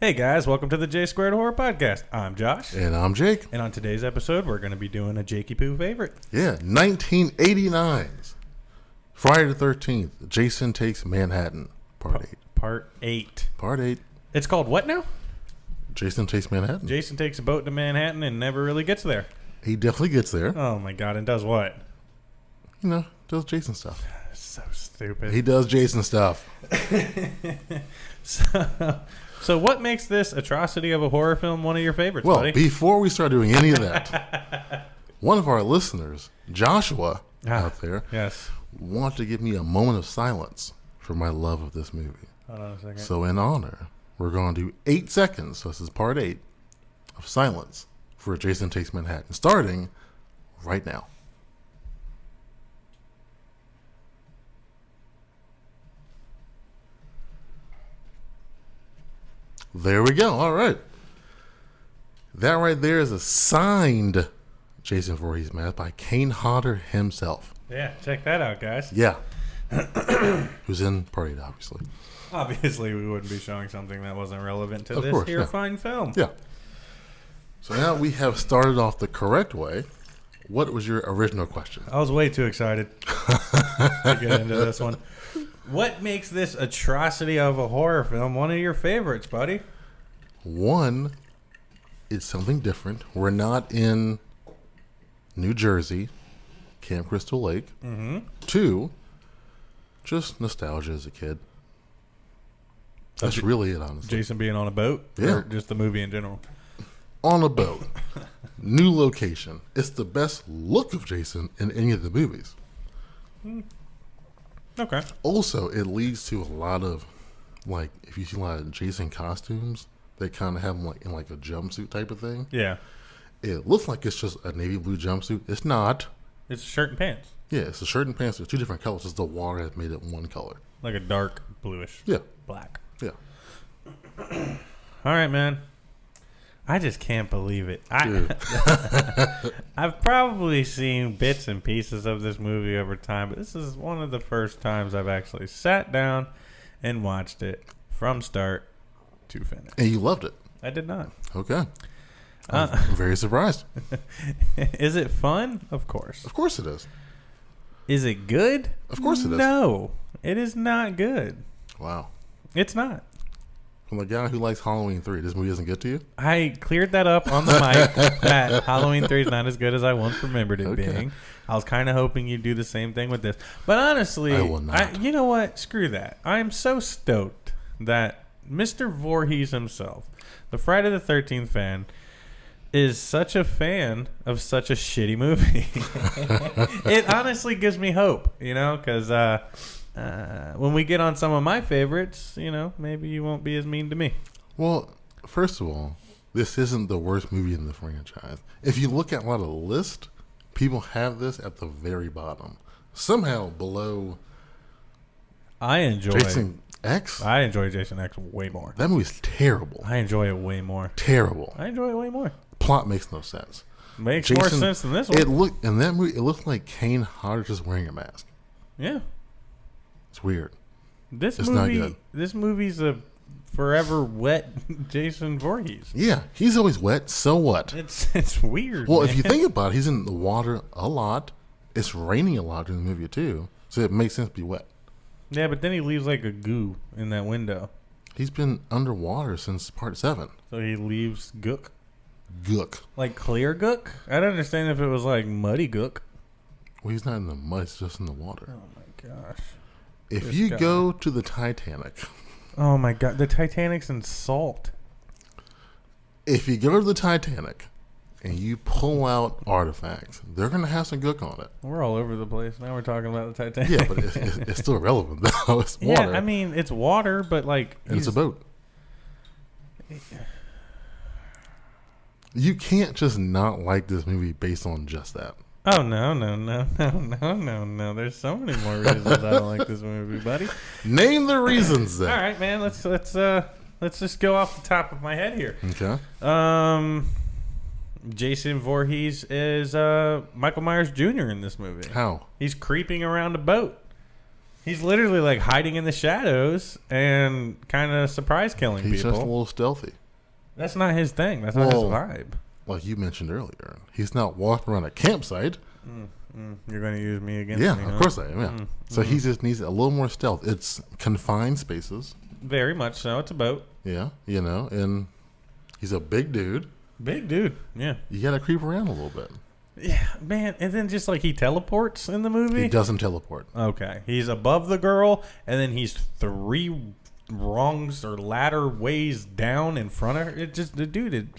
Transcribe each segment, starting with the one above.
Hey guys, welcome to the J Squared Horror Podcast. I'm Josh. And I'm Jake. And on today's episode, we're going to be doing a Jakey Poo favorite. Yeah, 1989's Friday the 13th, Jason Takes Manhattan, Part 8. Part 8. Part 8. It's called what now? Jason Takes Manhattan. Jason takes a boat to Manhattan and never really gets there. He definitely gets there. Oh my god, and does what? You know, does Jason stuff. So stupid. He does Jason stuff. So what makes this atrocity of a horror film one of your favorites, Well, buddy? before we start doing any of that, one of our listeners, Joshua, out there, yes, wanted to give me a moment of silence for my love of this movie. Hold on a second. So in honor, we're going to do 8 seconds, so this is part 8, of silence for Jason Takes Manhattan, starting right now. There we go. All right. That right there is a signed Jason Voorhees mask by Kane Hodder himself. Yeah, check that out, guys. Yeah. Who's in Part 8, obviously. Obviously, we wouldn't be showing something that wasn't relevant to Of this course, here yeah. fine film. Yeah. So now we have started off the correct way. What was your original question? I was way too excited to get into this one. What makes this atrocity of a horror film one of your favorites, buddy? One, it's something different. We're not in New Jersey, Camp Crystal Lake. Mm-hmm. 2, just nostalgia as a kid. That's really it, honestly. Jason being on a boat? Yeah. Or just the movie in general? On a boat. New location. It's the best look of Jason in any of the movies. Okay. Also, it leads to a lot of, like, if you see a lot of Jason costumes, they kind of have them like in like a jumpsuit type of thing. Yeah. It looks like it's just a navy blue jumpsuit. It's not. It's a shirt and pants. Yeah, it's a shirt and pants. They're 2 different colors. Just the water has made it one color. Like a dark bluish. Yeah. Black. Yeah. All right, man. I just can't believe it. Dude. I've probably seen bits and pieces of this movie over time, but this is one of the first times I've actually sat down and watched it from start to finish. And you loved it. I did not. Okay. I'm very surprised. Is it fun? Of course. Of course it is. Is it good? Of course it is. No, it is not good. Wow. It's not. From the guy who likes Halloween 3, this movie doesn't get to you? I cleared that up on the mic that Halloween 3 is not as good as I once remembered it being. I was kind of hoping you'd do the same thing with this. But honestly, I will not. You know what? Screw that. I am so stoked that Mr. Voorhees himself, the Friday the 13th fan, is such a fan of such a shitty movie. It honestly gives me hope, you know, because when we get on some of my favorites, you know, maybe you won't be as mean to me. Well, first of all, this isn't the worst movie in the franchise. If you look at a lot of the list, people have this at the very bottom. Somehow below I enjoy Jason X. I enjoy Jason X way more. That movie's terrible. I enjoy it way more. Terrible. I enjoy it way more. Plot makes no sense. Makes more sense than this one. In that movie, it looked like Kane Hodder just wearing a mask. Yeah. It's weird. It's not movie. good. This movie's a forever wet Jason Voorhees. Yeah, he's always wet. So what? It's weird. Well, man. if you think about it, he's in the water a lot. It's raining a lot in the movie too, so it makes sense to be wet. Yeah, but then he leaves like a goo in that window. He's been underwater since part 7. So he leaves gook. Gook. Like clear gook? I don't understand if it was like muddy gook. Well, he's not in the mud. He's just in the water. Oh my gosh. If This you guy. go to the Titanic, Oh my god. The Titanic's in salt. if you go to the Titanic and you pull out artifacts, they're going to have some gook on it. We're all over the place. Now we're talking about the Titanic. Yeah, but it's still relevant though. It's water. Yeah, I mean, it's water, but like... and it's a boat. You can't just not like this movie based on just that. Oh, no. There's so many more reasons I don't like this movie, buddy. Name the reasons then. All right, man. Let's just go off the top of my head here. Okay. Jason Voorhees is Michael Myers Jr. in this movie. How? He's creeping around a boat. He's literally like hiding in the shadows and kind of surprise killing He's people. just a little stealthy. That's not his thing. That's not his vibe. Like you mentioned earlier, he's not walking around a campsite. You're going to use me against Yeah, me, of huh? course I am. Yeah. So he just needs a little more stealth. It's confined spaces. Very much so. It's a boat. Yeah, and he's a big dude. Big dude. Yeah. You got to creep around a little bit. Yeah, man. And then just like he teleports in the movie. He doesn't teleport. Okay. He's above the girl, and then he's 3 rungs or ladder ways down in front of her. It just, dude, it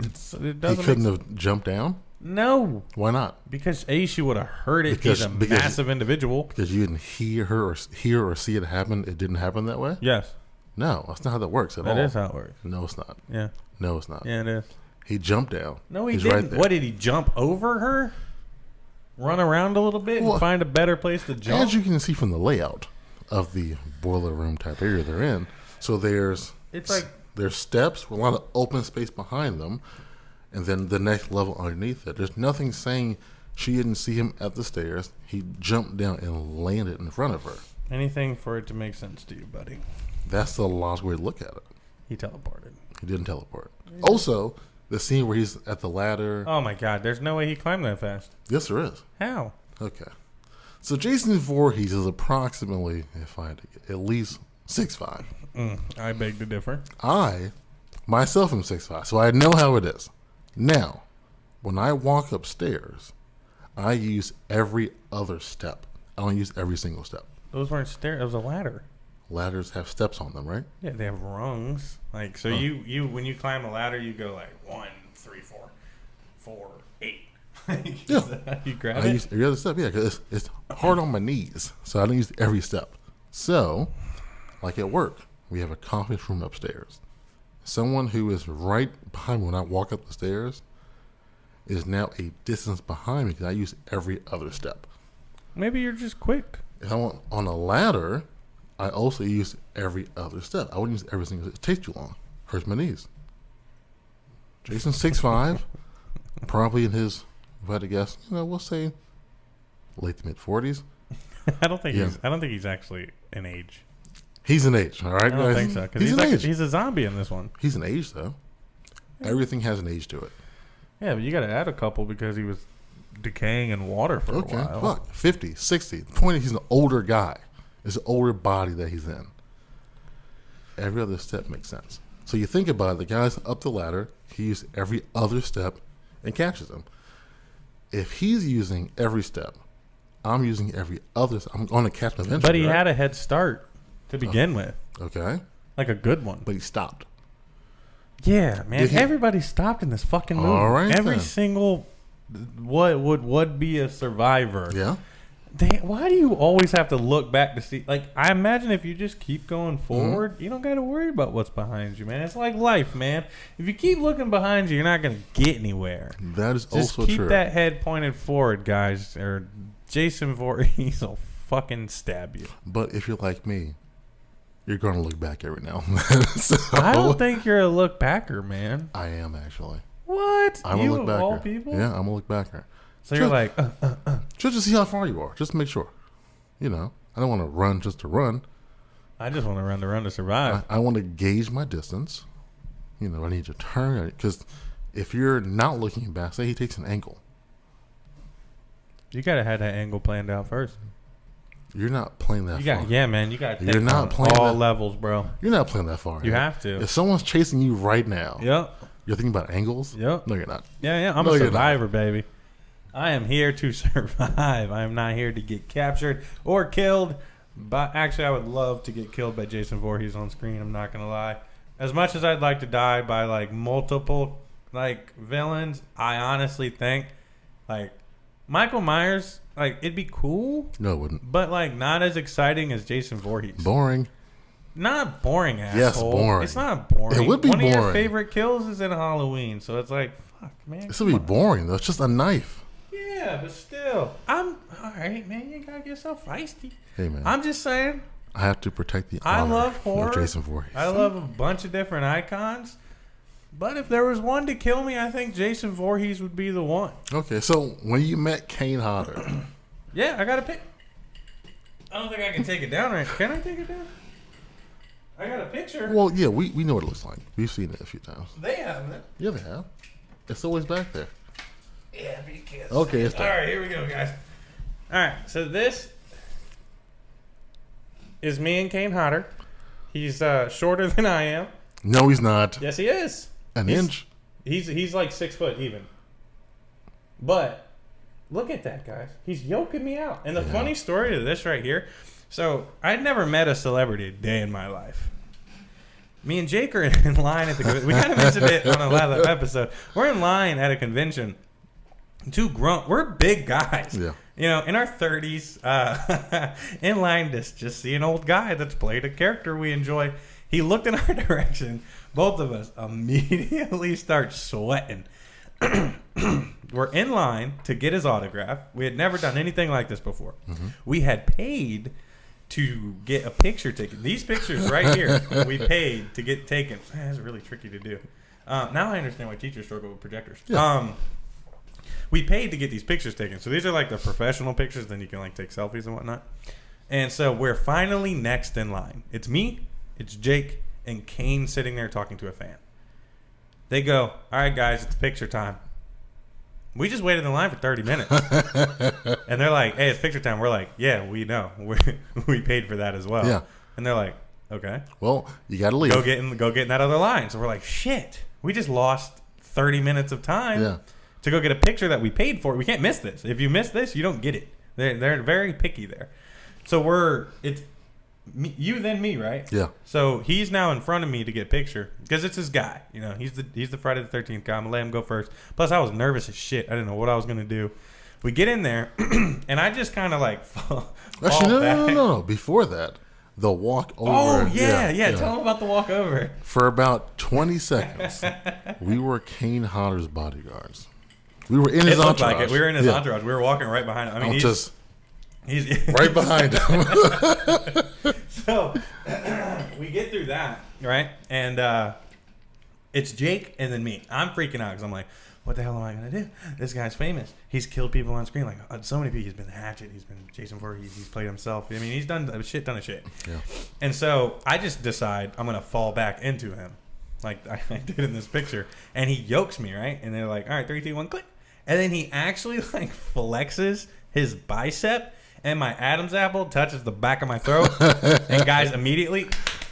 doesn't. He couldn't have jumped down? No. Why not? Because A, she would have heard it. Because- He's a because- massive individual. Because you didn't hear or see it happen. It didn't happen that way? Yes. No, that's not how that works at all. That is how it works. No, it's not. Yeah. No, it's not. Yeah, it is. He jumped down. No, he He's didn't. right there. What, did he jump over her? Run around a little bit Well, and find a better place to jump? As you can see from the layout of the boiler room type area they're in, so there's steps with a lot of open space behind them, and then the next level underneath it. There's nothing saying she didn't see him at the stairs. He jumped down and landed in front of her. Anything for it to make sense to you, buddy. That's the logical way to look at it. He teleported. He didn't teleport. Also, the scene where he's at the ladder. Oh my God! There's no way he climbed that fast. Yes, there is. How? Okay. So Jason Voorhees is approximately, if I had to get, at least 6'5". I beg to differ. I, myself, am 6'5", so I know how it is. Now, when I walk upstairs, I use every other step. I don't use every single step. Those weren't stairs. It was a ladder. Ladders have steps on them, right? Yeah, they have rungs. Like so, you when you climb a ladder, you go like 1, 3, 4, 4, 8. Yeah. You grab I it. use every other step, yeah, because it's hard on my knees, so I don't use every step. So, like at work, we have a conference room upstairs. Someone who is right behind me when I walk up the stairs is now a distance behind me because I use every other step. Maybe you're just quick. If I'm on a ladder, I also use every other step. I wouldn't use every single step. It takes too long. Hurts my knees. Jason's 6'5", probably in his, if I had to guess, we'll say late to mid-40s. I don't think Yeah. I don't think he's actually an age. He's an age, all right? I don't think so. Because He's he's, an like, age. he's a zombie in this one. He's an age, though. Everything has an age to it. Yeah, but you got to add a couple because he was decaying in water for a while. Fuck. 50, 60. The point is he's an older guy. It's an older body that he's in. Every other step makes sense. So you think about it, the guy's up the ladder, he used every other step and catches him. If he's using every step, I'm using every other step. I'm going to catch him eventually. But he right? had a head start to begin with. Okay. Like a good one. But he stopped. Yeah, man. Did he- Everybody stopped in this fucking movie. All right, Every then. single what would be a survivor. Yeah. Why do you always have to look back to see? Like, I imagine if you just keep going forward, you don't got to worry about what's behind you, man. It's like life, man. If you keep looking behind you, you're not going to get anywhere. That is Just also keep true. that head pointed forward, guys, or Jason Voorhees will fucking stab you. But if you're like me, you're going to look back every now and then. So, I don't think you're a look backer, man. I am, actually. What? I'm you a look of backer. all people? Yeah, I'm a look backer. So you're like, Just to see how far you are. Just to make sure. I don't want to run just to run. I just want to run to survive. I want to gauge my distance. I need to turn. Because if you're not looking back, say he takes an angle. You gotta have that angle planned out first. You're not playing that far. Yeah, man. You gotta think You're not on playing all that- levels, bro. You're not playing that far. You man. have to. If someone's chasing you right now, Yep. you're thinking about angles? Yep. No, you're not. Yeah. I'm No, a you're survivor, baby. I am here to survive. I am not here to get captured or killed. But actually, I would love to get killed by Jason Voorhees on screen. I'm not gonna lie. As much as I'd like to die by like multiple like villains, I honestly think like Michael Myers, like it'd be cool, No, it wouldn't. but like not as exciting as Jason Voorhees. Boring. Not boring, asshole. Yes, boring. It's not boring. It would be One of your boring. favorite kills is in Halloween, so it's like, fuck, man. This would be boring, though. It's just a knife. Yeah, but still, I'm all right, man. You gotta get so feisty. Hey, man. I'm just saying. I have to protect the I honor love horror. of Jason Voorhees. I love a bunch of different icons, but if there was one to kill me, I think Jason Voorhees would be the one. Okay, so when you met Kane Hodder, Yeah, I gotta pick. I don't think I can take it down right. Can I take it down? I got a picture. Well, yeah, we know what it looks like. We've seen it a few times. They haven't. Yeah, they have. It's always back there. Yeah, but you can't. Okay, it's All there. right, here we go, guys. All right, so this is me and Kane Hodder. He's shorter than I am. No, he's not. Yes, he is. An He's- inch. He's like 6 foot even. But look at that, guys. He's yoking me out. And the Yeah. funny story to this right here. So I'd never met a celebrity a day in my life. Me and Jake are in line at the convention. We kind of mentioned it on a last episode. We're in line at a convention. We're big guys. Yeah. You know, in our 30s, in line to just see an old guy that's played a character we enjoy. He looked in our direction. Both of us immediately start sweating. We're in line to get his autograph. We had never done anything like this before. Mm-hmm. We had paid to get a picture taken. These pictures right here, we paid to get taken. That's really tricky to do. Now I understand why teachers struggle with projectors. Yeah. We paid to get these pictures taken. So these are like the professional pictures. Then you can like take selfies and whatnot. And so we're finally next in line. It's me, it's Jake, and Kane sitting there talking to a fan. They go, all right, guys, it's picture time. We just waited in line for 30 minutes. And they're like, hey, it's picture time. We're like, yeah, we know. We paid for that as well. Yeah. And they're like, okay. Well, you got to leave. Go get in that other line. So we're like, shit. We just lost 30 minutes of time Yeah. to go get a picture that we paid for. We can't miss this. If you miss this, you don't get it. They're very picky there. So it's me, you then me, right? Yeah. So he's now in front of me to get a picture because it's his guy. You know, he's the Friday the 13th guy. I'm gonna let him go first. Plus, I was nervous as shit. I didn't know what I was gonna do. We get in there, and I just kind of like fall Actually, back. no. Before that, the walk over. Oh yeah. Tell him about the walk over. For about 20 seconds, we were Kane Hodder's bodyguards. We were in his It looked entourage. like it. We were in his Yeah. entourage. We were walking right behind him. I mean, I'm just he's right behind him. So we get through that, right? And it's Jake and then me. I'm freaking out because I'm like, what the hell am I going to do? This guy's famous. He's killed people on screen. Like, so many people. He's been Hatchet. He's been Jason Voorhees. He's played himself. I mean, he's done a shit ton of shit. Yeah. And so I just decide I'm going to fall back into him like I did in this picture. And he yokes me, right? And they're like, all right, 3, 2, 1, click. And then he actually like flexes his bicep. And my Adam's apple touches the back of my throat. And guys, immediately,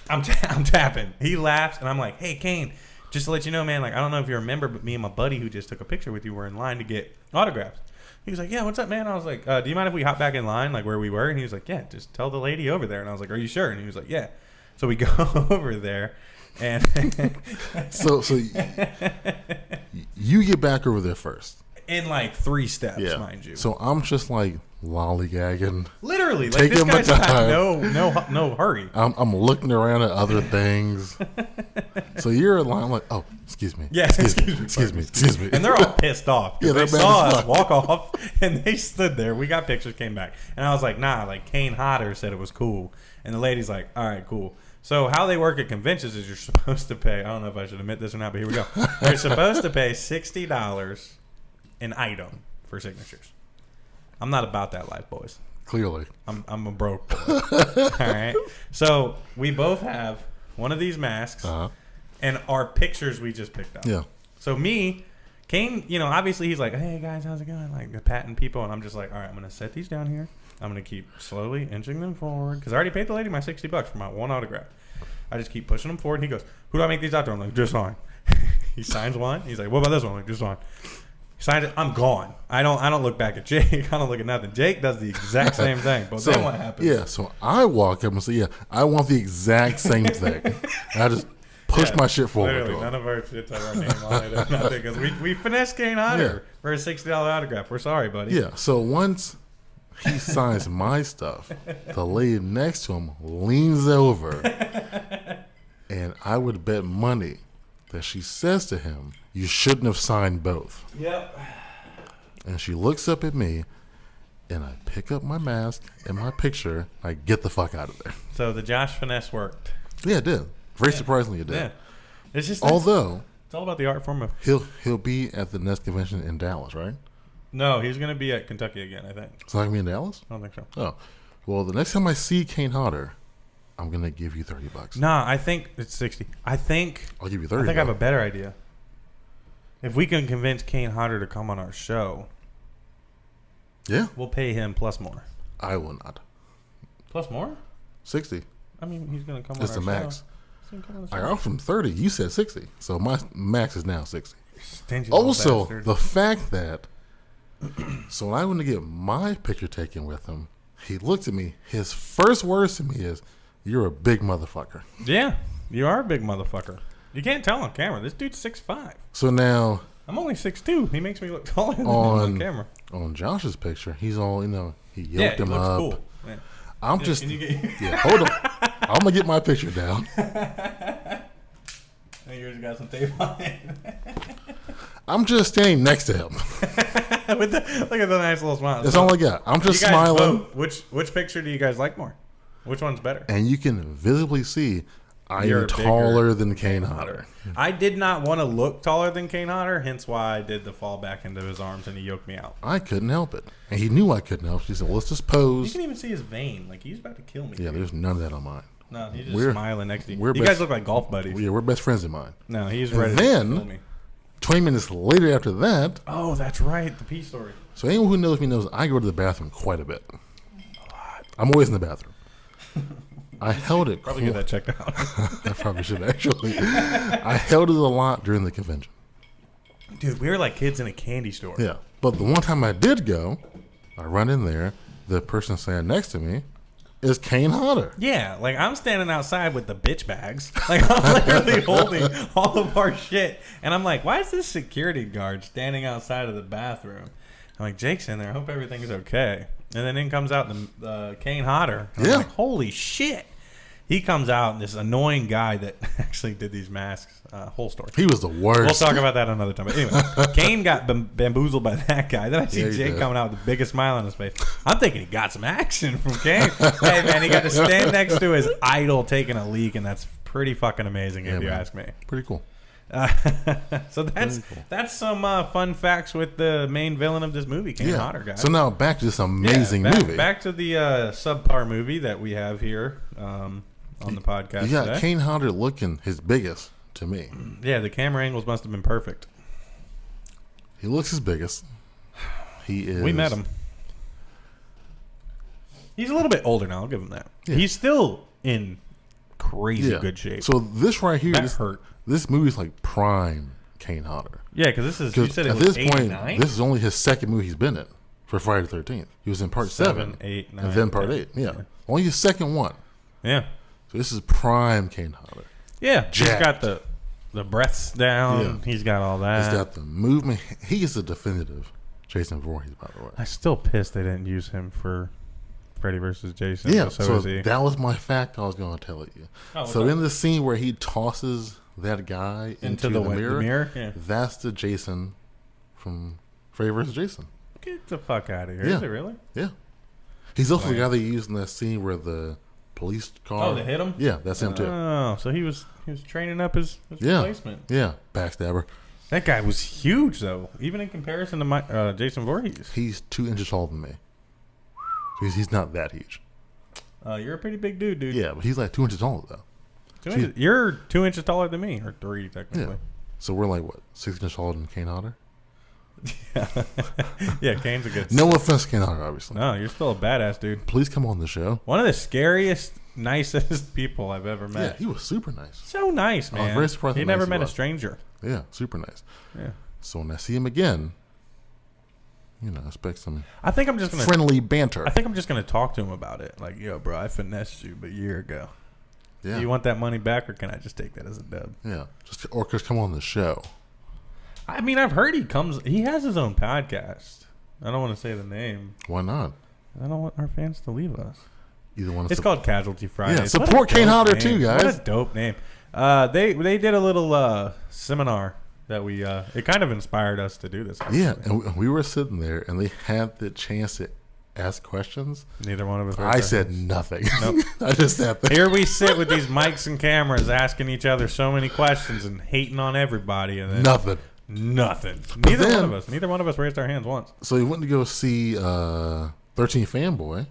I'm tapping. He laughs, and I'm like, hey, Kane, just to let you know, man, like, I don't know if you remember, but me and my buddy who just took a picture with you were in line to get autographs. He was like, yeah, what's up, man? I was like, do you mind if we hop back in line, like where we were? And he was like, yeah, just tell the lady over there. And I was like, are you sure? And he was like, yeah. So we go over there, and So you get back over there first. in like 3 steps, Yeah. mind you. So I'm just like lollygagging. Literally, like Taking this my guy's got time. no hurry. I'm looking around at other things. So you're in line. I'm like, oh, excuse me. Yeah, Excuse me. And they're all pissed off. Yeah, They they're mad saw as us fuck. walk off, and they stood there. We got pictures, came back. And I was like, nah, like Kane Hodder said it was cool. And the lady's like, all right, cool. So how they work at conventions is you're supposed to pay, I don't know if I should admit this or not, but here we go. You're supposed to pay $60 an item for signatures. I'm not about that life, boys. Clearly. I'm a broke boy. All right. So we both have one of these masks Uh-huh. and our pictures we just picked up. Yeah. So me, Kane, you know, obviously he's like, hey guys, how's it going? Like patting people, and I'm just like, all right, I'm gonna set these down here. I'm gonna keep slowly inching them forward because I already paid the lady my $60 for my one autograph. I just keep pushing them forward. And he goes, who do I make these out to? I'm like, just one. He signs one. He's like, what about this one? I'm like, just one. He signs it. I'm gone. I don't look back at Jake. I don't look at nothing. Jake does the exact same thing. But then what happens? Yeah, so I walk up and say, yeah, I want the exact same thing. And I just push my shit forward. Literally, to him. none of our shit's have our name on it or nothing because we finessed Kane Hodder for a $60 autograph. We're sorry, buddy. Yeah, so once he signs my stuff, the lady next to him leans over, and I would bet money that she says to him, you shouldn't have signed both. Yep. And she looks up at me, and I pick up my mask and my picture. I get the fuck out of there. So the Josh finesse worked. Yeah, it did. Very surprisingly, it did. Yeah. It's just Although it's all about the art form of. he'll be at the next convention in Dallas, right? No, he's going to be at Kentucky again, I think. It's not gonna be in Dallas. I don't think so. Oh, Well, the next time I see Kane Hodder, I'm gonna give you $30. Nah, I think it's 60. I'll give you 30. I think I have a better idea. If we can convince Kane Hodder to come on our show, Yeah, we'll pay him plus more. I will not. Plus more? 60. I mean, he's gonna come That's on the our max. show. He's gonna come on the I show. offered him 30. You said 60, so my max is now 60. Stingy little Also, bastard. the fact that so when I went to get my picture taken with him, he looked at me. His first words to me is, "You're a big motherfucker." Yeah, you are a big motherfucker. You can't tell on camera. This dude's 6'5". So now I'm only 6'2". He makes me look taller than him on on camera. on Josh's picture, he's all he Yeah, yoked he him looks up. cool. Yeah. I'm Yeah, just can you get- yeah. Hold on, I'm gonna get my picture down. Yours got some tape on it. I'm just standing next to him. Look at the nice little smile. That's all I got. I'm just You guys smiling, vote. Which picture do you guys like more? Which one's better? and you can visibly see I You're am bigger taller than Kane Hodder. I did not want to look taller than Kane Hodder, hence why I did the fall back into his arms and he yoked me out. I couldn't help it, and he knew I couldn't help. She said, "Well, let's just You pose." can even see his vein. Like, he's about to kill me. Yeah, dude. there's none of that on mine. No, he's just we're- smiling next to you. we're You best- guys look like golf buddies. Yeah, we're best friends of mine. No, he's And ready then- to kill me. 20 minutes later after that, Oh, that's right. The pee story. so anyone who knows me knows I go to the bathroom quite a bit. I'm always in the bathroom. I held it. Probably get that checked out. I probably should actually. I held it a lot during the convention. Dude, we were like kids in a candy store. Yeah, but the one time I did go, I run in there. The person standing next to me is Kane Hodder. Yeah, like I'm standing outside with the bitch bags. Like I'm literally holding all of our shit. And I'm like, why is this security guard standing outside of the bathroom? I'm like, Jake's in there. I hope everything's okay. And then in comes out the Kane Hodder. And I'm Yeah. like, holy shit. He comes out, and this annoying guy that actually did these masks. Whole story. He was the worst. We'll talk about that another time. But anyway, Kane got bamboozled by that guy. Then I see Yeah, he Jake did. coming out with the biggest smile on his face. I'm thinking he got some action from Kane. Hey, man, he got to stand next to his idol taking a leak, and that's pretty fucking amazing if you man. ask me. Pretty cool. So that's some fun facts with the main villain of this movie, Kane Hodder, guys. So now back to this amazing movie. Back to the subpar movie that we have here on the podcast You got today. Kane Hodder looking his biggest to me. Yeah, the camera angles must have been perfect. He looks his biggest. He is. We met him. He's a little bit older now. I'll give him that. Yeah. He's still in crazy Yeah. good shape. So this right here, That hurt. This movie's like prime Kane Hodder. Yeah, because this is. You Because said it at was this point, 89? this is only his second movie he's been in for Friday the 13th. He was in part 7, 8, 9, and then part 10. 8. Yeah. Only his second one. Yeah. So this is prime Kane Hodder. Yeah. He's Jacked. got the breaths down. Yeah. He's got all that. He's got the movement. He is the definitive Jason Voorhees, by the way. I'm still pissed they didn't use him for Freddy versus Jason. Yeah, but so, so is he. that was my fact I was going to tell you. Oh, So okay. in the scene where he tosses that guy into the mirror, Yeah. that's the Jason from Freddy vs. Jason. Get the fuck out of here. Yeah. Is it really? Yeah. He's also the Wow. guy they used in that scene where the police car. Oh, they hit him? Yeah, that's him too. Oh, so he was training up his Yeah. replacement. Yeah, backstabber. That guy was huge, though, even in comparison to Jason Voorhees. He's 2 inches taller than me. He's not that huge. You're a pretty big dude, dude. Yeah, but he's like 2 inches taller though. You're 2 inches taller than me, or 3 Yeah. technically. So we're like what, 6 inches taller than Kane Hodder? Yeah, Kane's a good. No offense, to Kane Hodder, obviously. No, you're still a badass dude. Please come on the show. One of the scariest, nicest people I've ever Yeah, met. he was super nice. So nice, I was man. very surprised He how never nice he met a was. stranger. Yeah, super nice. Yeah. So when I see him again, expect some I think I'm just gonna. friendly banter. I think I'm just gonna talk to him about it. Like, yo, bro, I finessed you a year ago. Yeah, Do you want that money back, or can I just take that as a dub? yeah. Just come on the show. I mean, I've heard he has his own podcast. I don't want to say the name. Why not? I don't want our fans to leave us. Either one. It's called Casualty Fridays. Yeah, What support a Kane dope Hodder name. too, guys. What a dope name. They did a little seminar that we it kind of inspired us to do this. Actually. Yeah, and we were sitting there, and they had the chance to ask questions. Neither one of us. I said nothing. Nope. I just sat there. Here we sit with these mics and cameras, asking each other so many questions and hating on everybody, and then Nothing. nothing. then- Neither one of us raised our hands once. So he went to go see 13 Fanboy.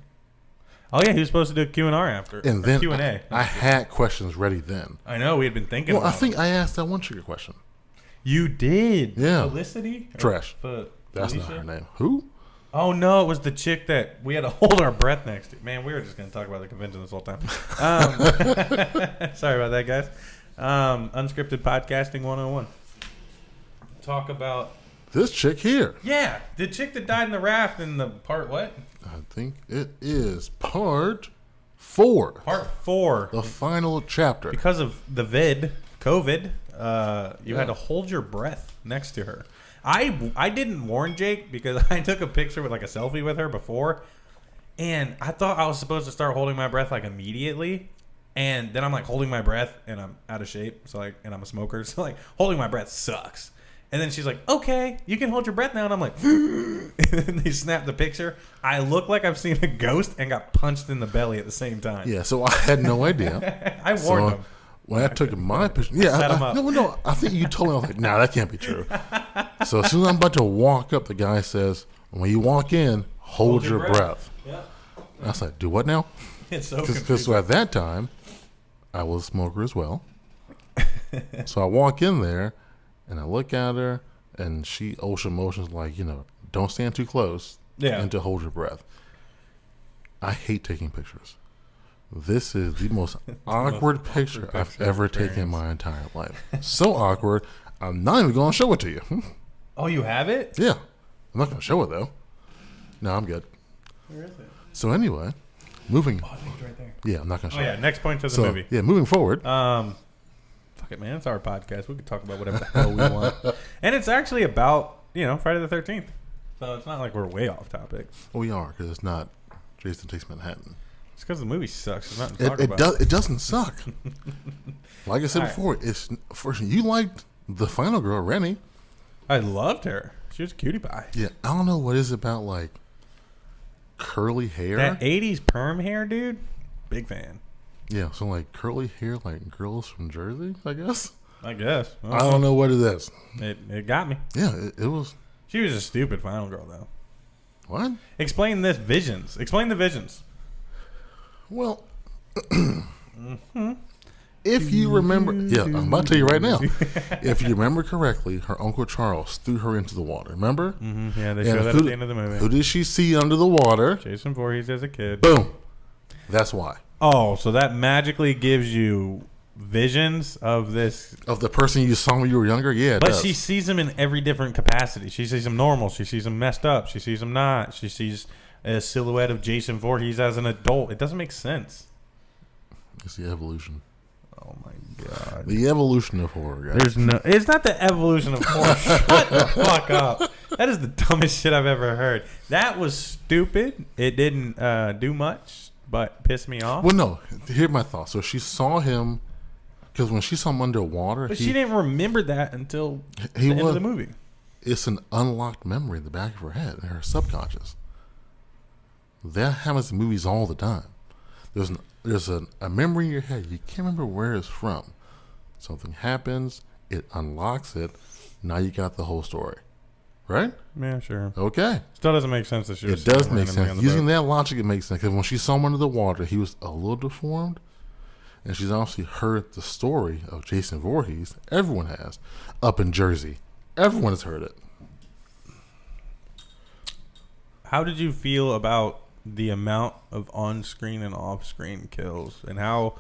Oh yeah, he was supposed to do a Q&R after. And then Q&A. I had questions ready then. I know, we had been thinking Well, about I think it. I asked that one chick a question. You did? Yeah. Felicity? Or Trash. That's Felicia? not her name. Who? Oh no, it was the chick that we had to hold our breath next to. Man, we were just going to talk about the convention this whole time. Sorry about that, guys. Unscripted Podcasting 101. Talk about... This chick here. Yeah, the chick that died in the raft in the part what? I think it is part 4. Part 4. The final chapter. Because of the COVID, you Yeah. had to hold your breath next to her. I didn't warn Jake because I took a picture with like a selfie with her before, and I thought I was supposed to start holding my breath like immediately, and then I'm like holding my breath and I'm out of shape, so like, and I'm a smoker, so like holding my breath sucks. And then she's like, "Okay, you can hold your breath now," and I'm like, and then they snap the picture. I look like I've seen a ghost and got punched in the belly at the same time. Yeah, so I had no idea. I warned him. When I took my picture, Set him up. no, I think you told me. I was like, nah, that can't be true. So as soon as I'm about to walk up, the guy says, when you walk in, hold your breath. Yeah. I was like, do what now? It's so Because confusing. at that time, I was a smoker as well. So I walk in there, and I look at her, and she ocean motions like, don't stand too close, Yeah. and to hold your breath. I hate taking pictures. This is the most awkward picture I've ever taken in my entire life. So awkward, I'm not even going to show it to you. Oh, you have it? Yeah, I'm not going to show it though. No, I'm good. Where is it? So anyway, moving. Oh, I think it's right there. Yeah, I'm not going to Oh show yeah, it. next point to the So movie. yeah, moving forward. Fuck it, man. It's our podcast. We can talk about whatever the hell we want. And it's actually about, Friday the 13th. So it's not like we're way off topic. We are, because it's not Jason Takes Manhattan. It's because the movie sucks. There's nothing to talk about. It doesn't suck. Like I said All right. before, it's first you liked the final girl, Rennie. I loved her. She was a cutie pie. Yeah, I don't know what is about like curly hair. That 80s perm hair, dude. Big fan. Yeah, so like curly hair, like girls from Jersey, I guess. I guess. I don't know what it is. It got me. Yeah, it was. She was a stupid final girl, though. What? Explain this visions. Explain the visions. Well, if you remember, yeah, I'm about to tell you right now. If you remember correctly, her Uncle Charles threw her into the water. Remember? Mm-hmm. Yeah, they And show that who- at the end of the movie. Who did she see under the water? Jason Voorhees as a kid. Boom. That's why. Oh, so that magically gives you visions of this. Of the person you saw when you were younger? Yeah, it But does. she sees him in every different capacity. She sees him normal. She sees him messed up. She sees him not. She sees a silhouette of Jason Voorhees as an adult. It doesn't make sense. It's the evolution. Oh my god. The evolution of horror, guys. There's no. It's not the evolution of horror. Shut the fuck up. That is the dumbest shit I've ever heard. That was stupid. It didn't do much, but pissed me off. Well, no. Here's my thought. So she saw him, because when she saw him underwater, But she didn't remember that until he the end was- of the movie. it's an unlocked memory in the back of her head, in her subconscious. That happens in movies all the time. There's a memory in your head. You can't remember where it's from. Something happens, it unlocks it. Now you got the whole story, right? Yeah, sure. Okay, Still doesn't make sense that she was it does sitting make randomly on sense. the Using boat. that logic, it makes sense. Because when she saw him under the water, he was a little deformed, and she's obviously heard the story of Jason Voorhees. Everyone has, up in Jersey. Everyone has heard it. How did you feel about the amount of on-screen and off-screen kills, and how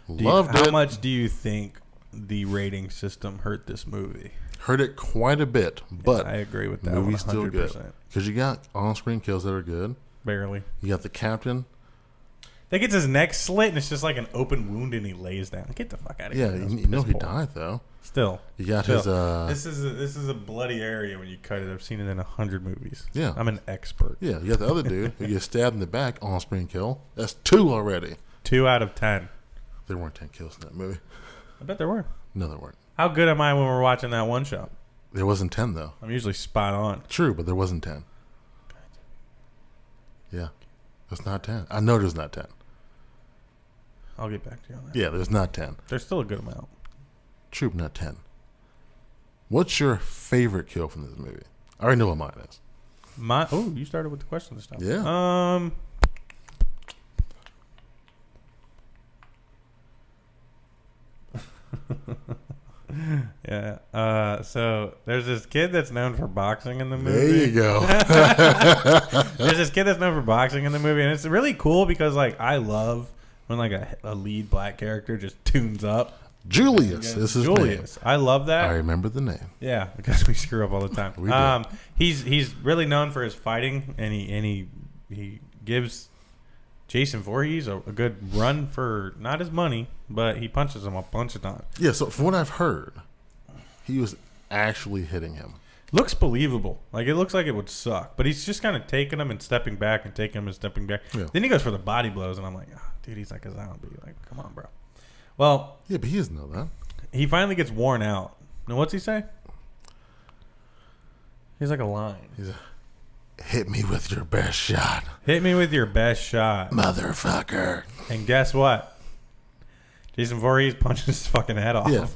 Loved how it. much do you think the rating system hurt this movie? Heard it quite a bit, but I agree with the that. movie's still 100%. good. Because you got on-screen kills that are good. Barely. You got the captain. They gets his neck slit, and it's just like an open wound, and he lays down. Get the fuck out of Yeah, here. you know he died, though. Still, You got Still. his, this is a bloody area when you cut it. I've seen it in 100 movies. Yeah. I'm an expert. yeah, you got the other dude who gets stabbed in the back, on-screen kill. That's 2 already. 2 out of 10. There weren't 10 kills in that movie. I bet there were. No, there weren't. How good am I when we're watching that one shot? There wasn't 10, though. I'm usually spot on. True, but there wasn't 10. Yeah, there's not 10. I know there's not 10. I'll get back to you on that. Yeah, there's not 10. There's still a good amount. True, but not 10. What's your favorite kill from this movie? I already know what mine is. You started with the question this time. Yeah. Yeah. So there's this kid that's known for boxing in the movie. There you go. There's this kid that's known for boxing in the movie, and it's really cool because like I love when like a lead black character just tunes up. Julius. This is Julius. I love that. I remember the name. Yeah, because we screw up all the time. We do. He's really known for his fighting, and he gives Jason Voorhees a good run for not his money, but he punches him a bunch of times. Yeah, so from what I've heard, he was actually hitting him. Looks believable. Like it looks like it would suck, but he's just kind of taking him and stepping back and taking him and stepping back. Yeah. Then he goes for the body blows, and I'm like, oh, dude, he's like a zombie. Like, come on, bro. Well, Yeah, but he doesn't know that. he finally gets worn out. Now, what's he say? He's like a line. He's like, hit me with your best shot, Hit me with your best shot. motherfucker. And guess what? Jason Voorhees punches his fucking head off. Yeah.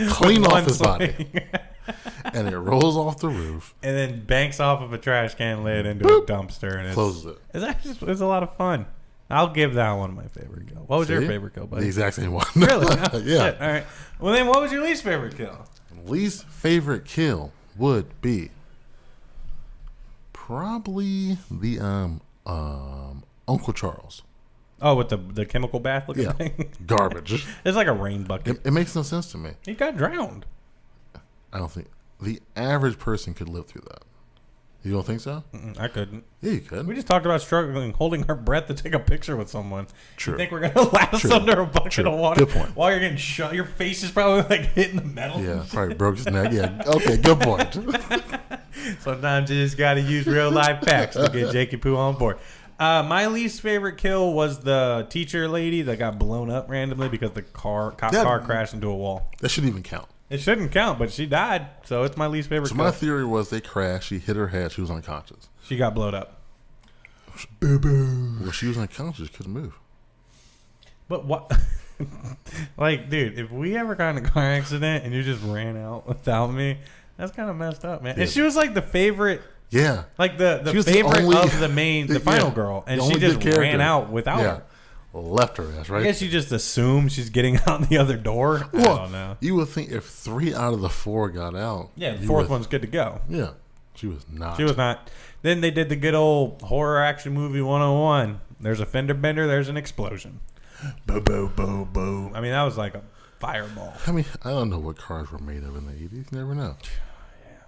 Clean off One his body. swing. And it rolls off the roof, And then banks off of a trash can lid into Boop. a dumpster. And closes it. it's actually it's a lot of fun. I'll give that one my favorite kill. What was your See? favorite kill, buddy? The exact same one. Really? Oh, Yeah. shit. All right. Well, then what was your least favorite kill? Least favorite kill would be probably the Uncle Charles. Oh, with the chemical bath looking Yeah. thing? Garbage. It's like a rain bucket. It makes no sense to me. He got drowned. I don't think the average person could live through that. You don't think so? I couldn't. Yeah, you could. We just talked about struggling, holding our breath to take a picture with someone. True. You think we're gonna last True. under a bucket True. of water Good point. while you're getting shot? Your face is probably like hitting the metal. Yeah, probably broke his neck. Yeah. Okay, good point. Sometimes you just got to use real life facts to get Jakey Poo on board. My least favorite kill was the teacher lady that got blown up randomly because the cop car crashed into a wall. That shouldn't even count. It shouldn't count, but she died, so it's my least favorite So kill. my theory was they crashed. She hit her head. She was unconscious. She got blowed up. Well, she was unconscious. Couldn't move. But what? Like, dude, if we ever got in a car accident and you just ran out without me, that's kind of messed up, man. Yeah. And she was like the favorite, Yeah. like the She was the favorite only- of the main, the final Yeah. girl, and The she only just good character. ran out without Yeah. her. Left her ass, I right? guess you just assume she's getting out the other door. I Well, don't know. You would think if 3 out of the 4 got out. Yeah, the you fourth would- one's good to go. Yeah. She was not. She was not. Then they did the good old horror action movie 101. There's a fender bender. There's an explosion. Boom, boom, boom, boom. I mean, that was like a fireball. I mean, I don't know what cars were made of in the 80s. You never know.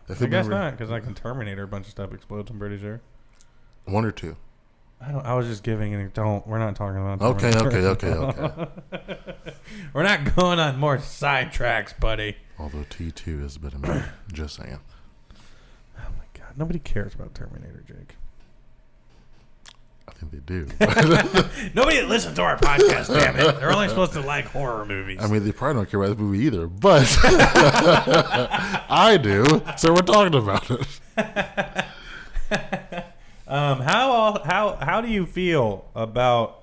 If I they guess remember- not, because like in Terminator, a bunch of stuff explodes. I'm pretty sure. 1 or 2. I was just giving it. We're not talking about. Okay. Terminator. We're not going on more sidetracks, buddy. Although T2 is a better movie. Just saying. Oh my god, nobody cares about Terminator, Jake. I think they do. Nobody that listens to our podcast, damn it. They're only supposed to like horror movies. I mean, they probably don't care about this movie either, but I do, so we're talking about it. How do you feel about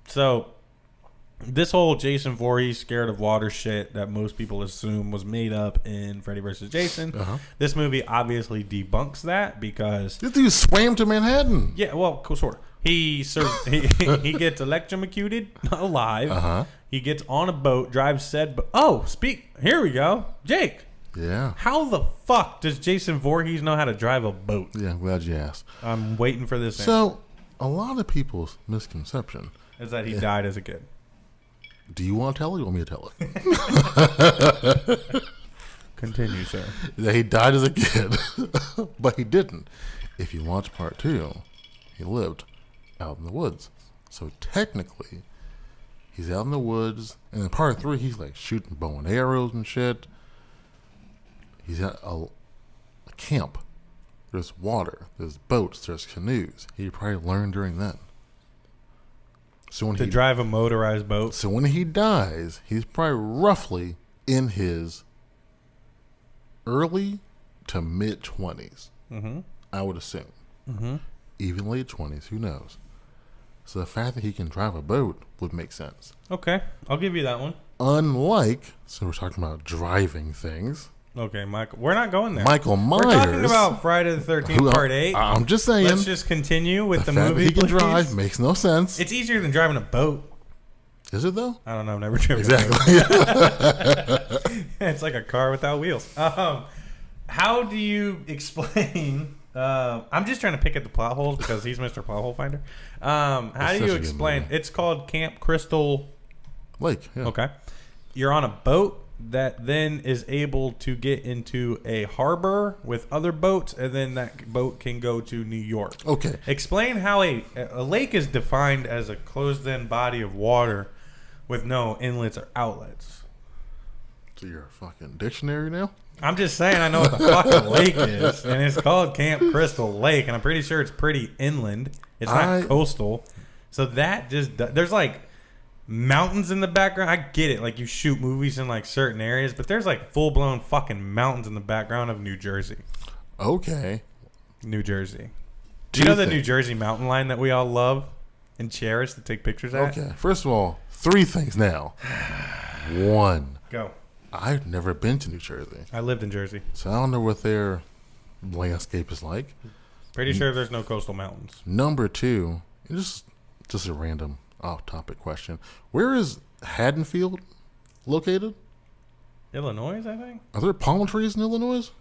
so this whole Jason Voorhees scared of water shit that most people assume was made up in Freddy vs. Jason? Uh-huh. This movie obviously debunks that because This dude swam to Manhattan. yeah, well, sort of. He gets electrocuted alive. Uh-huh. He gets on a boat, drives said boat. Oh, here we go, Jake. Yeah. How the fuck does Jason Voorhees know how to drive a boat? Yeah, I'm glad you asked. I'm waiting for this. So, a lot of people's misconception. Is that he died as a kid? Do you want to tell it or you want me to tell it? Continue, sir. That he died as a kid, but he didn't. If you watch part 2, he lived out in the woods. So technically, he's out in the woods, and in part 3, he's like shooting bow and arrows and shit. He's at a camp. There's water, there's boats, there's canoes. He probably learned during that. So when To he drive a motorized boat. So when he dies, he's probably roughly in his early to mid 20s. Mm-hmm. I would assume. Mm-hmm. Even late 20s, who knows? So the fact that he can drive a boat would make sense. Okay, I'll give you that one. Unlike, so we're talking about driving things, Okay, Michael. We're not going there. Michael Myers. We're talking about Friday the 13th, Part 8. I'm just saying. Let's just continue with the fact movie. that he can please. drive makes no sense. It's easier than driving a boat. Is it though? I don't know. I've never driven. Exactly. It's like a car without wheels. How do you explain? I'm just trying to pick at the plot holes because he's Mr. Plot Hole Finder. How That's do you such a good explain? movie. It's called Camp Crystal. Lake. Yeah. Okay. You're on a boat that then is able to get into a harbor with other boats, and then that boat can go to New York. Okay. Explain how a lake is defined as a closed-in body of water with no inlets or outlets. So you're a fucking dictionary now? I'm just saying I know what the fucking lake is, and it's called Camp Crystal Lake, and I'm pretty sure it's pretty inland. It's not coastal. So that just... There's like mountains in the background. I get it. Like you shoot movies in like certain areas, but there's like full-blown fucking mountains in the background of New Jersey. Okay. New Jersey. Do you know the New Jersey mountain line that we all love and cherish to take pictures at? Okay. First of all, 3 things now. 1. Go. I've never been to New Jersey. I lived in Jersey. So I don't know what their landscape is like. Pretty sure there's no coastal mountains. Number 2, just a random off-topic question. Where is Haddonfield located? Illinois, I think. Are there palm trees in Illinois?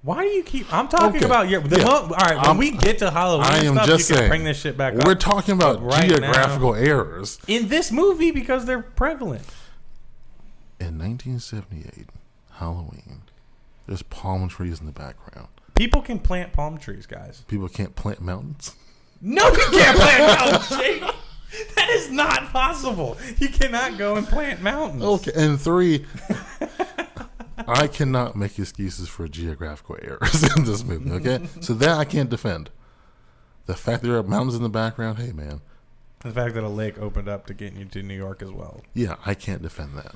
Why do you keep... I'm talking about your... All right, when we get to Halloween I am stuff, just you can saying, bring this shit back up. We're talking about But right geographical errors. In this movie, because they're prevalent. In 1978, Halloween, there's palm trees in the background. People can plant palm trees, guys. People can't plant mountains. No, you can't plant mountains, Jake. That is not possible. You cannot go and plant mountains. Okay, and 3, I cannot make excuses for geographical errors in this movie, okay? So that I can't defend. The fact there are mountains in the background, hey, man. The fact that a lake opened up to get you to New York as well. Yeah, I can't defend that.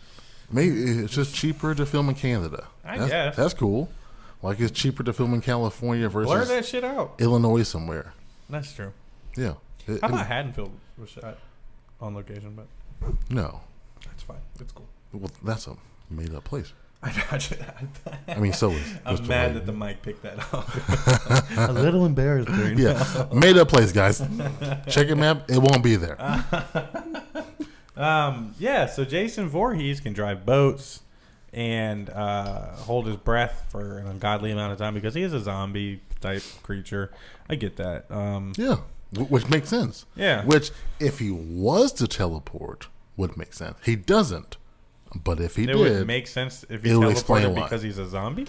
Maybe it's just cheaper to film in Canada. I guess. That's cool. Like it's cheaper to film in California versus Blur that shit out. Illinois somewhere. That's true. Yeah. How about Haddonfield was shot on location, but no. that's fine. It's cool. Well, that's a made-up place. I mean, so is. I'm mad that the mic picked that up. A little embarrassed right Yeah, made-up place, guys. Check your map. It won't be there. Yeah, so Jason Voorhees can drive boats and hold his breath for an ungodly amount of time because he is a zombie type creature. I get that. Yeah, which makes sense. Yeah. Which, if he was to teleport, would make sense. He doesn't. But if he it did, would make sense if he it would explain teleported why. because he's a zombie.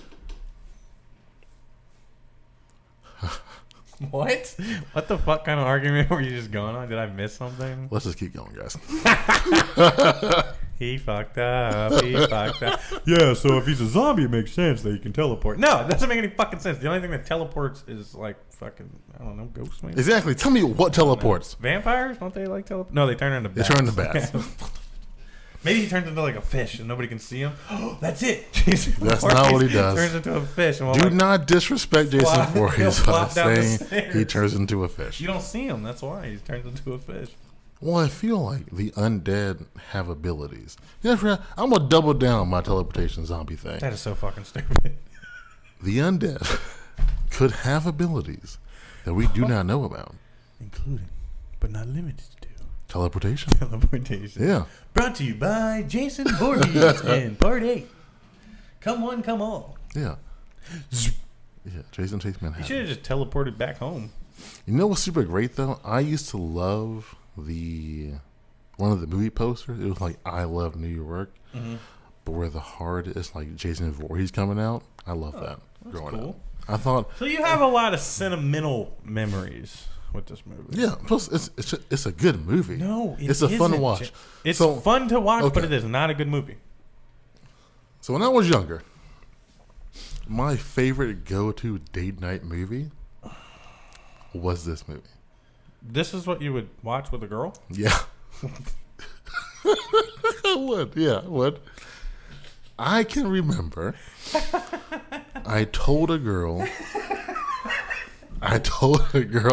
What? What the fuck kind of argument were you just going on? Did I miss something? Let's just keep going, guys. He fucked up. He fucked up. Yeah, so if he's a zombie, it makes sense that he can teleport. No, it doesn't make any fucking sense. The only thing that teleports is like fucking, I don't know, ghosts maybe? Exactly. Tell me what teleports. Vampires? Don't they like teleport? No, they turn into bats. They turn into bats. Maybe he turns into like a fish and nobody can see him. That's it. That's not what he does. Turns into a fish. And Do not disrespect Jason he'll Voorhees by flop down the saying stairs. he turns into a fish. You don't see him. That's why he turns into a fish. Well, I feel like the undead have abilities. I'm going to double down on my teleportation zombie thing. That is so fucking stupid. The undead could have abilities that we do not know about. Including, but not limited to, Teleportation. teleportation. Yeah. Brought to you by Jason Voorhees and Part 8. Come one, come all. Yeah. Yeah, Jason takes He Manhattan. should have just teleported back home. You know what's super great, though? I used to love one of the movie posters. It was like, I love New York. Mm-hmm. But where the heart is like Jason Voorhees coming out. I love that growing cool. up. I thought... So you have a lot of sentimental memories with this movie. Yeah, plus it's a good movie. No, it's a fun to watch. It's So- fun to watch, but okay. it is not a good movie. So when I was younger, my favorite go-to date night movie was this movie. This is what you would watch with a girl? Yeah. I would. Yeah, I would. I can remember I told a girl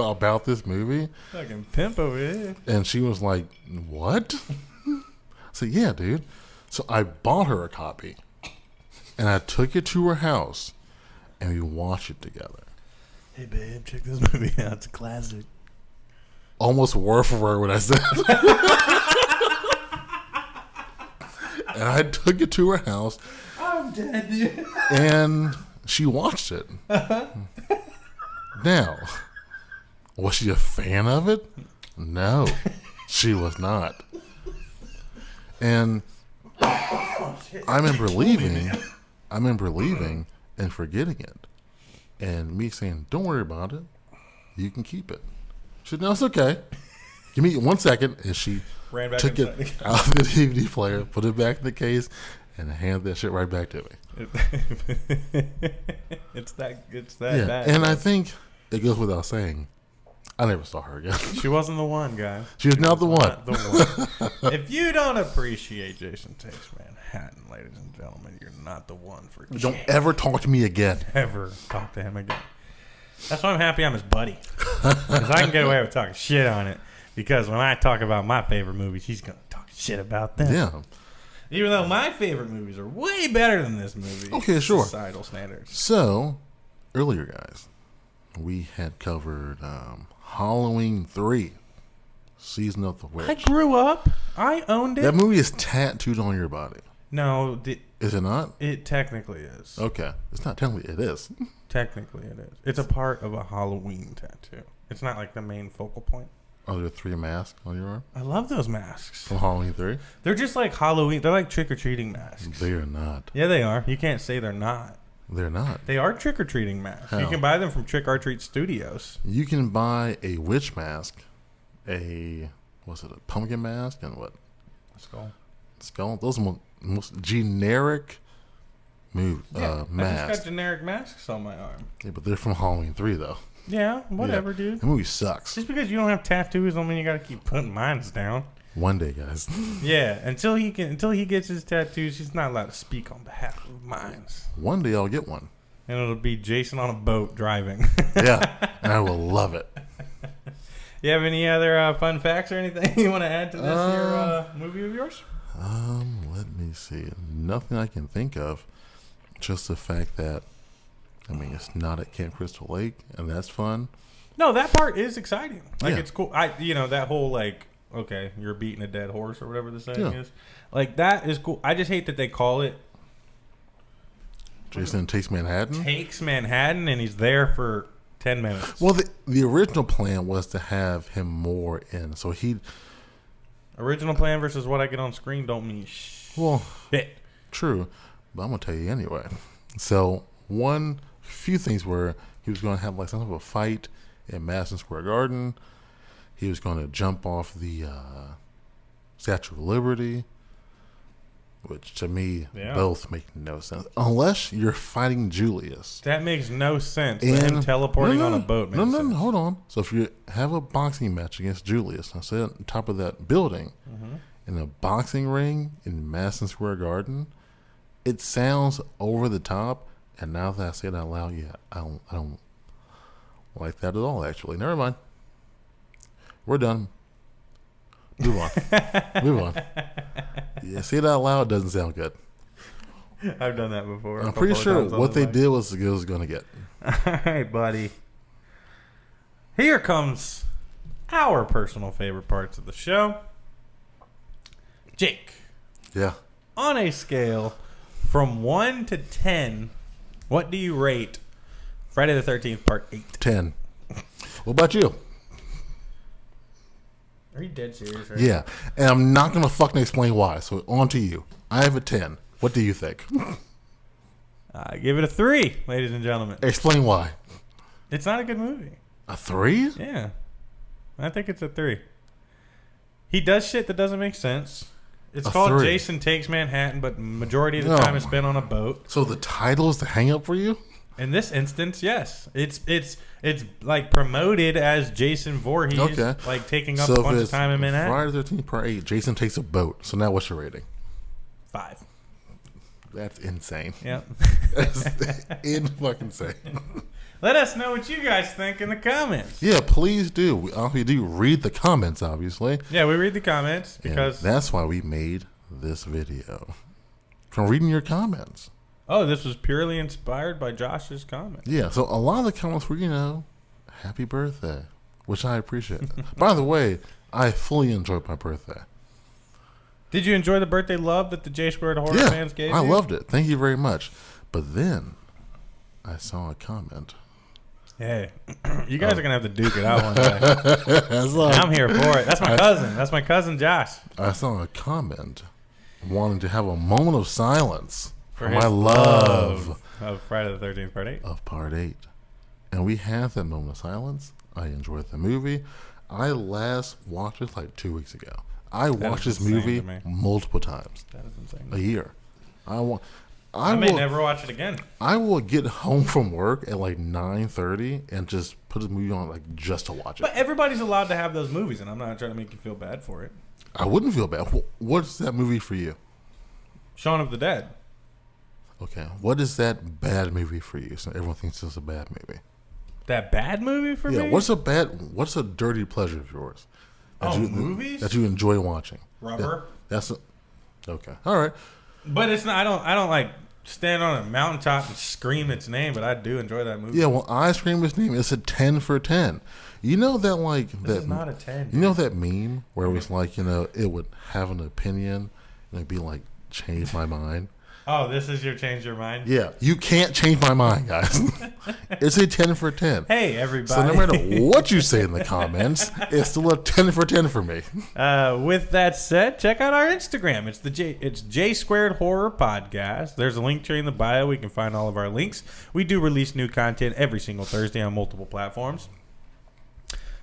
about this movie, Fucking pimp over here. and she was like, "What?" I said, "Yeah, dude." So I bought her a copy, and I took it to her house, and we watched it together. Hey, babe, check this movie out. It's a classic. Almost word for word what I said. and I took it to her house, I'm dead, dude. and she watched it. Now, was she a fan of it? No, she was not. And I remember leaving. And forgetting it, and me saying, "Don't worry about it. You can keep it." She said, "No, it's okay. Give me 1 second." And she Ran back took it inside. out of the DVD player, put it back in the case, and handed that shit right back to me. It's that Yeah, bad. and I think it goes without saying, I never saw her again. She wasn't the one, guy. She was not the one. Not the one. If you don't appreciate Jason Takes Manhattan, ladies and gentlemen, you're not the one for Don't ever talk to me again. ever talk to him again. That's why I'm happy I'm his buddy. Because I can get away with talking shit on it. Because when I talk about my favorite movies, he's going to talk shit about them. Yeah. Even though my favorite movies are way better than this movie. Okay, sure. Societal standards. So, earlier, guys, we had covered Halloween 3, Season of the Witch. I grew up. I owned it. That movie is tattooed on your body. No, Is it not? it technically is. Okay. It's not technically, it is. Technically it is. It's a part of a Halloween tattoo. It's not like the main focal point. Are there 3 masks on your arm? I love those masks. From Halloween 3? They're just like Halloween. They're like trick-or-treating masks. They are not. Yeah, they are. You can't say they're not. They're not. They are trick-or-treating masks. You How? can buy them from Trick or Treat Studios. You can buy a witch mask, a pumpkin mask, and what? Skull. Those are most generic I just masks. got generic masks on my arm. Yeah, but they're from Halloween 3, though. Yeah, whatever, dude. The movie sucks. Just because you don't have tattoos don't mean you got to keep putting mines down. One day, guys. Yeah, until he gets his tattoos, he's not allowed to speak on behalf of mines. One day I'll get one. And it'll be Jason on a boat driving. Yeah, and I will love it. You have any other fun facts or anything you want to add to this here movie of yours? Let me see. Nothing I can think of. Just the fact that, it's not at Camp Crystal Lake, and that's fun. No, that part is exciting. Like, Yeah. it's cool. That whole, like, okay, you're beating a dead horse or whatever the saying Yeah. is. Like, that is cool. I just hate that they call it Jason Takes Manhattan. Takes Manhattan, and he's there for 10 minutes. Well, the original plan was to have him more in, so Original plan versus what I get on screen don't mean well, shit. true, but I'm gonna tell you anyway. So few things were he was going to have like some sort of a fight in Madison Square Garden. He was going to jump off the Statue of Liberty, which to me both make no sense unless you're fighting Julius. That makes no sense. But him teleporting on a boat makes sense. No, hold on. So if you have a boxing match against Julius, I said on top of that building, in a boxing ring in Madison Square Garden, it sounds over the top. And now that I say it out loud, I don't like that at all. Actually, never mind. We're done. Move on. Move on. Yeah, say it out loud doesn't sound good. I've done that before. I'm pretty sure what they did was the was going to get. All right, buddy. Here comes our personal favorite parts of the show. Jake, Yeah. on a scale from 1 to 10, what do you rate Friday the 13th Part 8? 10. What about you? Are you dead serious? Right? Yeah. And I'm not going to fucking explain why. So on to you. I have a 10. What do you think? I give it a 3, ladies and gentlemen. Explain why. It's not a good movie. A 3? Yeah. I think it's a 3. He does shit that doesn't make sense. It's A called 3. Jason Takes Manhattan, but majority of the No. time is spent on a boat. So the title is the hang up for you? In this instance, yes. It's like promoted as Jason Voorhees, Okay. like taking up So a if bunch of it's time in Manhattan. Friday the 13th Part 8, Jason takes a boat. So now what's your rating? 5. That's insane. Yep. That's insane. Let us know what you guys think in the comments. Yeah, please do. We do read the comments, obviously. Yeah, we read the comments And because that's why we made this video. From reading your comments. this was purely inspired by Josh's comments. Yeah, so a lot of the comments were, happy birthday, which I appreciate. By the way, I fully enjoyed my birthday. Did you enjoy the birthday love that the J Squared Horror fans gave you? I loved it. Thank you very much. But then I saw a comment. Hey, you guys are going to have to duke it out one day. I'm here for it. That's my cousin. That's my cousin, Josh. I saw a comment wanting to have a moment of silence for his my love of Friday the 13th, Part 8. Of Part 8. And we had that moment of silence. I enjoyed the movie. I last watched it like 2 weeks ago. I watched this movie multiple times. That is insane. A year. I may never watch it again. I will get home from work at like 9:30 and just put the movie on like just to watch it. But everybody's allowed to have those movies, and I'm not trying to make you feel bad for it. I wouldn't feel bad. What's that movie for you? Shaun of the Dead. Okay. What is that bad movie for you? So everyone thinks it's a bad movie. That bad movie for me? Yeah. What's a dirty pleasure of yours? Movies? That you enjoy watching. Rubber. Okay. All right. But it's not. I don't like stand on a mountaintop and scream its name. But I do enjoy that movie. Yeah. Well, I scream its name. It's a 10 for 10. You know that this is not a 10. You know that meme where it was like it would have an opinion and it'd be like change my mind. Oh, this is your change your mind? Yeah. You can't change my mind, guys. It's a 10 for 10. Hey, everybody. So no matter what you say in the comments, it's still a 10 for 10 for me. With that said, check out our Instagram. It's J Squared Horror Podcast. There's a link tree in the bio. We can find all of our links. We do release new content every single Thursday on multiple platforms.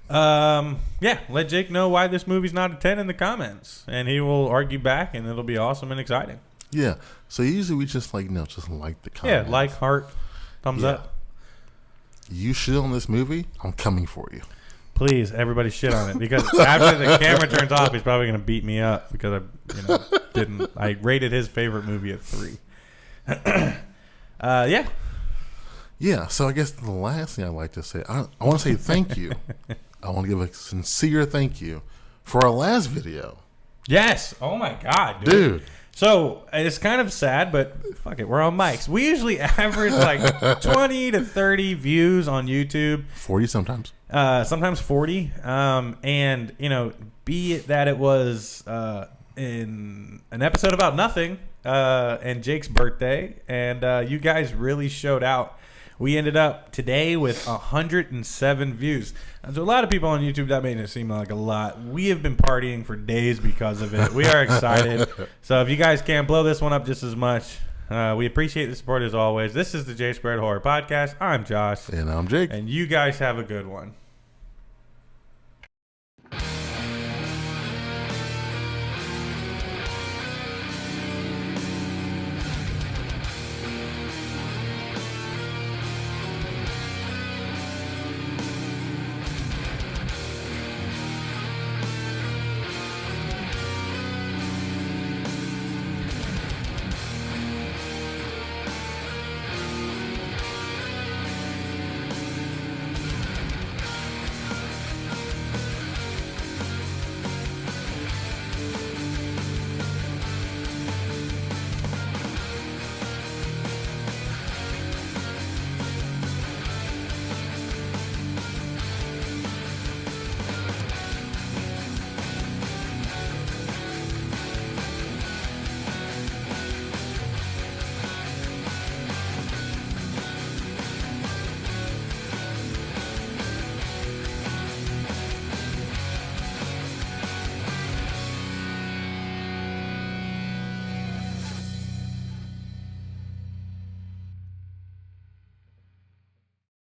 Let Jake know why this movie's not a 10 in the comments, and he will argue back, and it'll be awesome and exciting. Yeah. So usually we just just like the comments. Yeah, like, heart, thumbs up. You shit on this movie, I'm coming for you. Please, everybody shit on it, because after the camera turns off, he's probably going to beat me up because I rated his favorite movie at 3. Yeah, so I guess the last thing I'd like to say, I want to say thank you. I want to give a sincere thank you for our last video. Yes. Oh, my God, dude. So, it's kind of sad, but fuck it, we're on mics. We usually average like 20 to 30 views on YouTube. 40 sometimes. Sometimes 40. And, be it that it was in an episode about nothing and Jake's birthday, and you guys really showed out. We ended up today with 107 views. And so a lot of people on YouTube, that made it seem like a lot. We have been partying for days because of it. We are excited. So if you guys can't blow this one up just as much, we appreciate the support as always. This is the J Squared Horror Podcast. I'm Josh. And I'm Jake. And you guys have a good one.